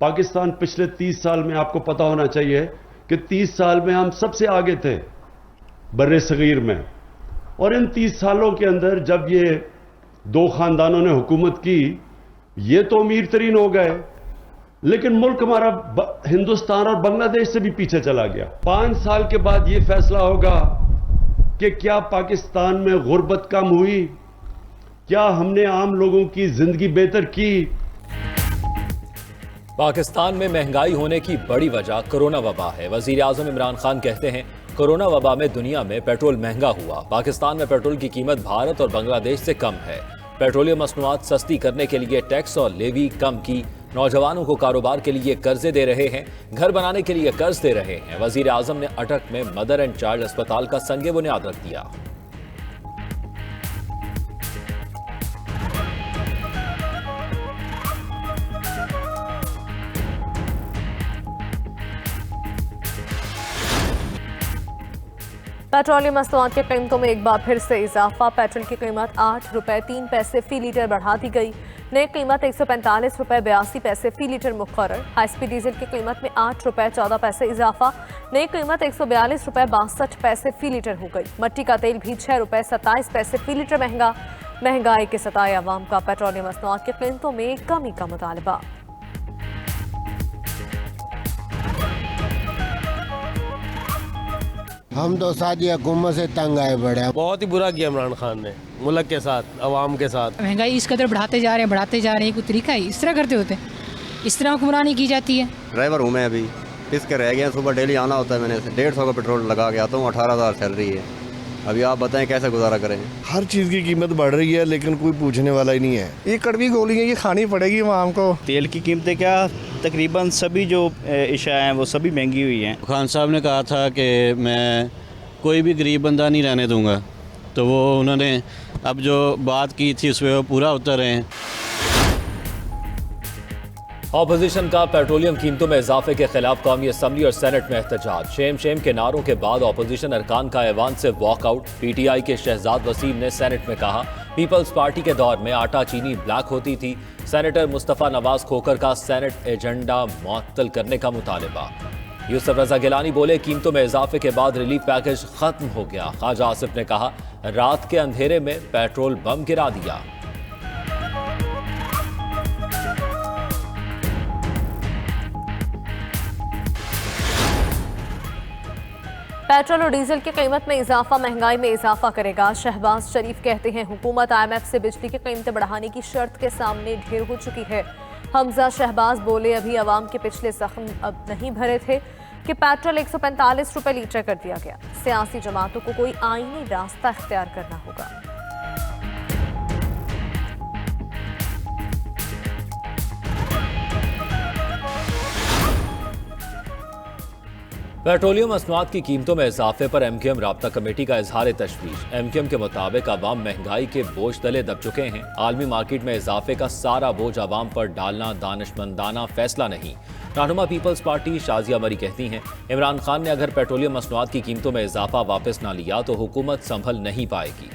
पाकिस्तान पिछले 30 साल में, आपको पता होना चाहिए कि 30 साल में हम सबसे आगे थे बर्रे सगीर में। और इन 30 सालों के अंदर जब ये दो खानदानों ने हुकूमत की, ये तो अमीर तरीन हो गए, लेकिन मुल्क हमारा हिंदुस्तान और बांग्लादेश से भी पीछे चला गया। 5 साल के बाद ये फैसला होगा कि क्या पाकिस्तान में गुर्बत कम हुई, क्या हमने आम लोगों की जिंदगी बेहतर की। पाकिस्तान में महंगाई होने की बड़ी वजह कोरोना वबा है। वजीर आजम इमरान खान कहते हैं कोरोना वबा में दुनिया में पेट्रोल महंगा हुआ। पाकिस्तान में पेट्रोल की कीमत भारत और बांग्लादेश से कम है। पेट्रोलियम मसनूआत सस्ती करने के लिए टैक्स और लेवी कम की। नौजवानों को कारोबार के लिए कर्जे दे रहे हैं, घर बनाने के लिए कर्ज दे रहे हैं। वजीर आजम ने अटक में मदर एंड चाइल्ड अस्पताल का संगे बुनियाद रख दिया। पेट्रोलियम मसनूआत की कीमतों में एक बार फिर से इजाफा। पेट्रोल की कीमत 8 रुपये 3 पैसे फी लीटर बढ़ा दी गई। नई कीमत 145 रुपये 82 पैसे फी लीटर मुकर्रर। हाई स्पीड डीजल की कीमत में 8 रुपये 14 पैसे इजाफा। नई कीमत 142 रुपये 62 पैसे फी लीटर हो गई। मट्टी का तेल भी 6 रुपये 27 पैसे फी लीटर महंगा। महंगाई के सताए अवाम का पेट्रोलियम मसनूआत की कीमतों में कमी का मुतालबा। हम तो सादी हुकूमत से तंग आए बड़े। बहुत ही बुरा किया इमरान खान ने मुल्क के साथ, अवाम के साथ। महंगाई इस कदर बढ़ाते जा रहे हैं, कोई तरीका है? इस तरह करते होते, इस तरह हुक्मरानी की जाती है। ड्राइवर हूँ मैं, अभी पिस के रह गया। सुबह डेली आना होता है, मैंने 150 का पेट्रोल लगा के आता हूँ। 18,000 सैलरी है। अभी आप बताएं कैसे गुजारा करें। हर चीज़ की कीमत बढ़ रही है, लेकिन कोई पूछने वाला ही नहीं है। ये कड़वी गोली है, ये खानी पड़ेगी आवाम को। तेल की कीमतें क्या, तकरीबन सभी जो इशा हैं वो सभी महंगी हुई हैं। खान साहब ने कहा था कि मैं कोई भी गरीब बंदा नहीं रहने दूंगा, तो वो उन्होंने अब जो बात की थी उसमें वो पूरा उतर रहे हैं। ऑपोजिशन का पेट्रोलियम कीमतों में इजाफे के खिलाफ कौमी असम्बली और सेनेट में एहतजाज। शेम शेम के नारों के बाद ऑपोजिशन अरकान का ऐवान से वॉकआउट। पीटीआई के शहजाद वसीम ने सेनेट में कहा पीपल्स पार्टी के दौर में आटा चीनी ब्लैक होती थी। सेनेटर मुस्तफ़ा नवाज खोकर का सेनेट एजेंडा मुअत्तल करने का मुतालबा। यूसुफ रजा गिलानी बोले कीमतों में इजाफे के बाद रिलीफ पैकेज खत्म हो गया। ख्वाजा आसिफ ने कहा रात के अंधेरे में पेट्रोल बम गिरा दिया। पेट्रोल और डीजल की कीमत में इजाफा महंगाई में इजाफा करेगा। शहबाज शरीफ कहते हैं हुकूमत IMF से बिजली की कीमतें बढ़ाने की शर्त के सामने ढेर हो चुकी है। हमजा शहबाज बोले अभी अवाम के पिछले जख्म अब नहीं भरे थे कि पेट्रोल 145 रुपए लीटर कर दिया गया। सियासी जमातों को कोई आईनी रास्ता इख्तियार करना होगा। पेट्रोलियम मसनूआत की कीमतों में इजाफे पर MQM राब्ता कमेटी का इजहार तशवीश। MQM के मुताबिक अवाम महंगाई के बोझ तले दब चुके हैं। आलमी मार्केट में इजाफे का सारा बोझ अवाम पर डालना दानिशमंदाना फैसला नहीं। रहनुमा पीपल्स पार्टी शाजिया मरी कहती हैं इमरान खान ने अगर पेट्रोलियम मसनूआत की कीमतों में इजाफा वापस ना लिया तो हुकूमत संभल नहीं पाएगी।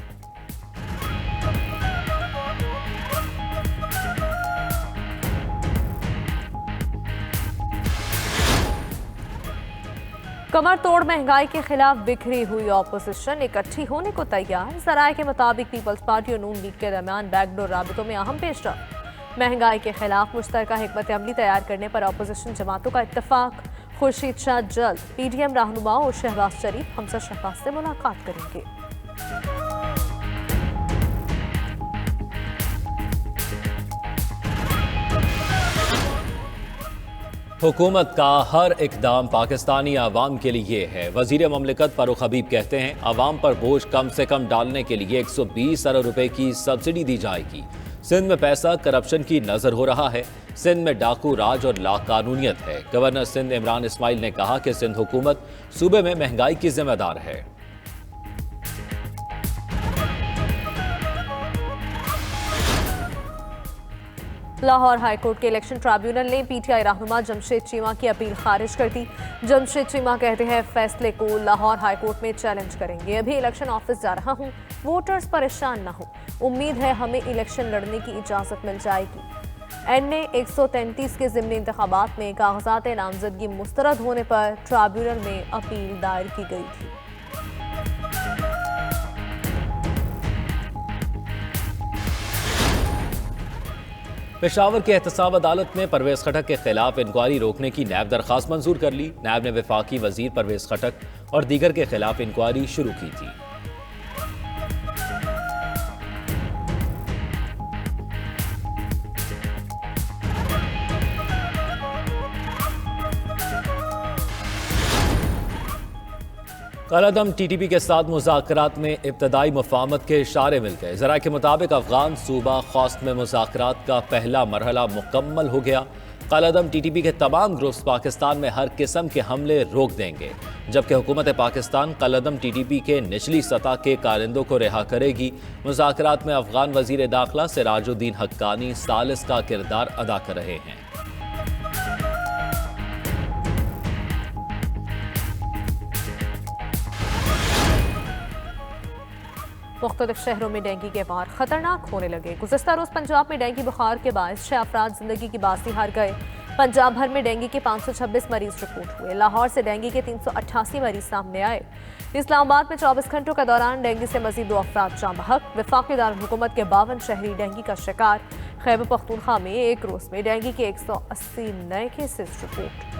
कमर तोड़ महंगाई के खिलाफ बिखरी हुई ऑपोजिशन इकट्ठी होने को तैयार। जराये के मुताबिक पीपल्स पार्टी और नून लीग के दरमियान बैकडोर राबितों में अहम पेशरफ। महंगाई के खिलाफ मुश्तरका हिकमत अमली तैयार करने पर ऑपोजिशन जमातों का इत्तफाक। खुर्शीद शाह जल्द PDM रहनुमा और शहबाज शरीफ हमजा शहबाज से मुलाकात करेंगे। हुकूमत का हर इकदाम पाकिस्तानी आवाम के लिए है। वजीर ममलिकत फारूक हबीब कहते हैं आवाम पर बोझ कम से कम डालने के लिए 120 अरब रुपए की सब्सिडी दी जाएगी। सिंध में पैसा करप्शन की नजर हो रहा है। सिंध में डाकू राज और लाकानूनियत है। गवर्नर सिंध इमरान इस्माइल ने कहा कि सिंध हुकूमत सूबे में महंगाई की जिम्मेदार है। लाहौर हाईकोर्ट के इलेक्शन ट्राइब्यूनल ने PTI रहनुमा जमशेद चीमा की अपील खारिज कर दी। जमशेद चीमा कहते हैं फैसले को लाहौर हाईकोर्ट में चैलेंज करेंगे। अभी इलेक्शन ऑफिस जा रहा हूं, वोटर्स परेशान ना हो। उम्मीद है हमें इलेक्शन लड़ने की इजाजत मिल जाएगी। NA 133 के ज़िमनी इंतखाबात में कागजात नामजदगी मुस्तरद होने पर ट्राइब्यूनल में अपील दायर की गई थी। पेशावर की एहतसाब अदालत में परवेज खटक के खिलाफ इंक्वायरी रोकने की नैब दरखास्त मंजूर कर ली। नैब ने वफाकी वजीर परवेज खटक और दीगर के खिलाफ इंक्वायरी शुरू की थी। कलअदम TTP के साथ मुज़ाकरात में इब्तदाई मुफाहमत के इशारे मिल गए। ज़राए के मुताबिक अफगान सूबा खौस्त में मुज़ाकरात का पहला मरहला मुकम्मल हो गया। कलअदम TTP के तमाम ग्रुप्स पाकिस्तान में हर किस्म के हमले रोक देंगे, जबकि हुकूमत पाकिस्तान कलअदम TTP के निचली सतह के कारिंदों को रिहा करेगी। मुज़ाकरात में अफगान वज़ीर दाखिला सिराजुद्दीन हक्कानी सालिस का किरदार अदा कर रहे हैं। मुख्तलिफ शहरों में डेंगू के वार खतरनाक होने लगे। गुज़िस्ता रोज पंजाब में डेंगू बुखार के बायस 6 अफराद जिंदगी की बाजी हार गए। पंजाब भर में डेंगू के 526 मरीज रिपोर्ट हुए। लाहौर से डेंगू के 388 मरीज सामने आए। इस्लामाबाद में 24 घंटों के दौरान डेंगू से मजीद 2 अफराद जाँ बहक। वफाकी दारुल-हुकूमत के 52 शहरी डेंगू का शिकार। खैबर पख्तूनख्वा में एक रोज में डेंगू के 180 नए केसेस रिपोर्ट।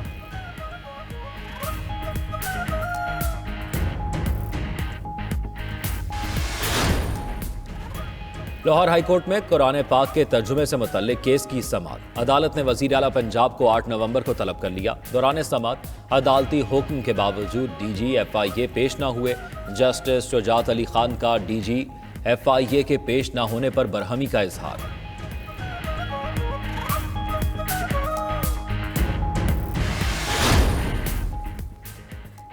लाहौर हाईकोर्ट में कुरान पाक के तर्जुमे से मुतल्लिक केस की समाअत। अदालत ने वज़ीर आला पंजाब को 8 नवंबर को तलब कर लिया। दौरान समाअत अदालती हुक्म के बावजूद DG FIA पेश न हुए। जस्टिस शुजात अली खान का DG FIA के पेश न होने पर बरहमी का इजहार।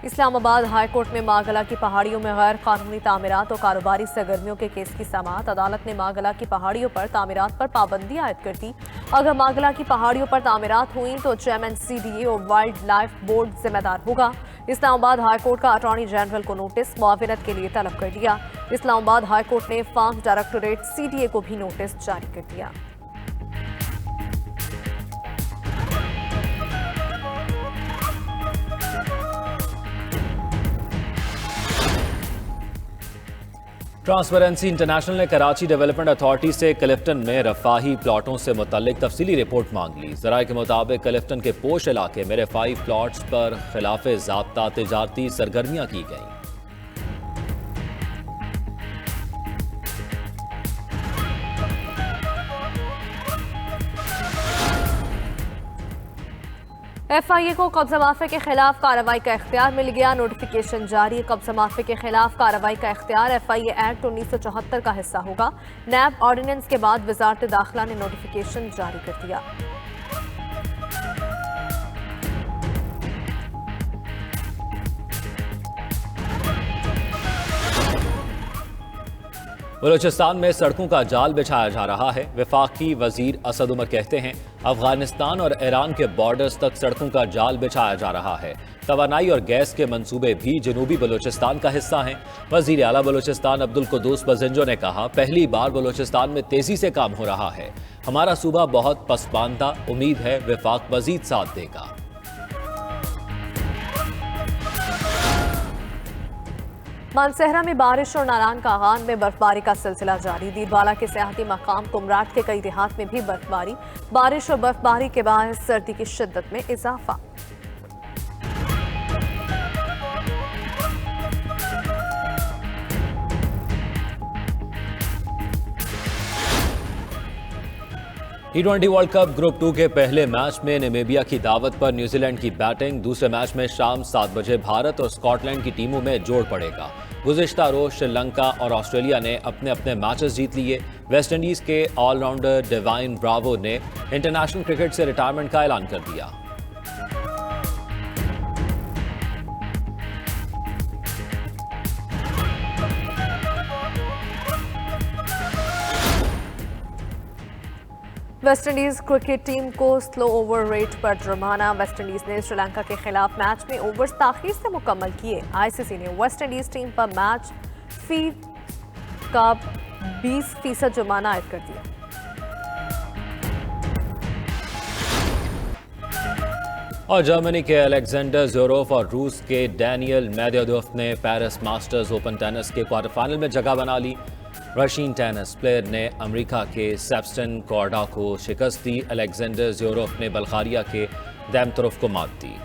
इस्लामाबाद हाई कोर्ट में मागला की पहाड़ियों में गैर कानूनी तामीरात और कारोबारी सरगर्मियों के केस की समाअत। अदालत ने मागला की पहाड़ियों पर तामीरात पर पाबंदी आयद कर दी। अगर मागला की पहाड़ियों पर तामीरात हुई तो चेयरमैन CDA और वाइल्ड लाइफ बोर्ड जिम्मेदार होगा। इस्लामाबाद हाई कोर्ट का अटॉर्नी जनरल को नोटिस मुआविनत के लिए तलब कर दिया। इस्लामाबाद हाई कोर्ट ने फार्म डायरेक्टोरेट CDA को भी नोटिस जारी कर दिया। ट्रांसपेरेंसी इंटरनेशनल ने कराची डेवलपमेंट अथॉरिटी से क्लिफ्टन में रफाही प्लॉटों से मुतल्लिक तफसीली रिपोर्ट मांग ली। ज़राए के मुताबिक क्लिफ्टन के पोश इलाके में रफाही प्लॉट्स पर खिलाफ ज़ाब्ता तिजारती सरगर्मियां की गईं। FIA को कब्जा माफी के खिलाफ कार्रवाई का इख्तियार मिल गया। नोटिफिकेशन जारी। कब्जा माफी के खिलाफ कार्रवाई का इख्तियार FIA एक्ट 1974 का हिस्सा होगा। नैब ऑर्डिनेंस के बाद वजारत दाखिला ने नोटिफिकेशन जारी कर दिया। बलूचिस्तान में सड़कों का जाल बिछाया जा रहा है। वफाकी वजीर असद उमर कहते हैं अफगानिस्तान और ईरान के बॉर्डर्स तक सड़कों का जाल बिछाया जा रहा है। तवानाई और गैस के मंसूबे भी जनूबी बलूचिस्तान का हिस्सा हैं। वजीर आला बलूचिस्तान अब्दुल कुद्दूस बजिंजो ने कहा, पहली बार बलूचिस्तान में तेजी से काम हो रहा है। हमारा सूबा बहुत पसमानदा, उम्मीद है वफाक मजीद साथ देगा। मानसहरा में बारिश और नारायण कागान में बर्फबारी का सिलसिला जारी। दीरवाला के सियाहती मकाम कुमराट के कई देहात में भी बर्फबारी। बारिश और बर्फबारी के बाद सर्दी की शिद्दत में इजाफा। T20 वर्ल्ड कप ग्रुप 2 के पहले मैच में नामीबिया की दावत पर न्यूजीलैंड की बैटिंग। दूसरे मैच में शाम 7 बजे भारत और स्कॉटलैंड की टीमों में जोड़ पड़ेगा। गुज़िश्ता रोज श्रीलंका और ऑस्ट्रेलिया ने अपने अपने मैचेस जीत लिए। वेस्टइंडीज के ऑलराउंडर डिवाइन ब्रावो ने इंटरनेशनल क्रिकेट से रिटायरमेंट का ऐलान कर दिया। वेस्टइंडीज क्रिकेट टीम को स्लो ओवर रेट पर जुर्माना। वेस्टइंडीज ने श्रीलंका के खिलाफ मैच में ओवर्स ताखीर से मुकम्मल किए। ICC ने वेस्टइंडीज टीम पर मैच फी का 20% जुर्माना आयद कर दिया। और जर्मनी के अलेक्जेंडर ज़वेरेव और रूस के डैनियल मेदवेदेव ने पेरिस मास्टर्स ओपन टेनिस के क्वार्टर फाइनल में जगह बना ली। रशियन टेनिस प्लेयर ने अमेरिका के सेबस्टियन कॉर्डा को शिकस्त दी। अलेक्जेंडर ज़वेरेव ने बल्गारिया के देमतरोव को मात दी।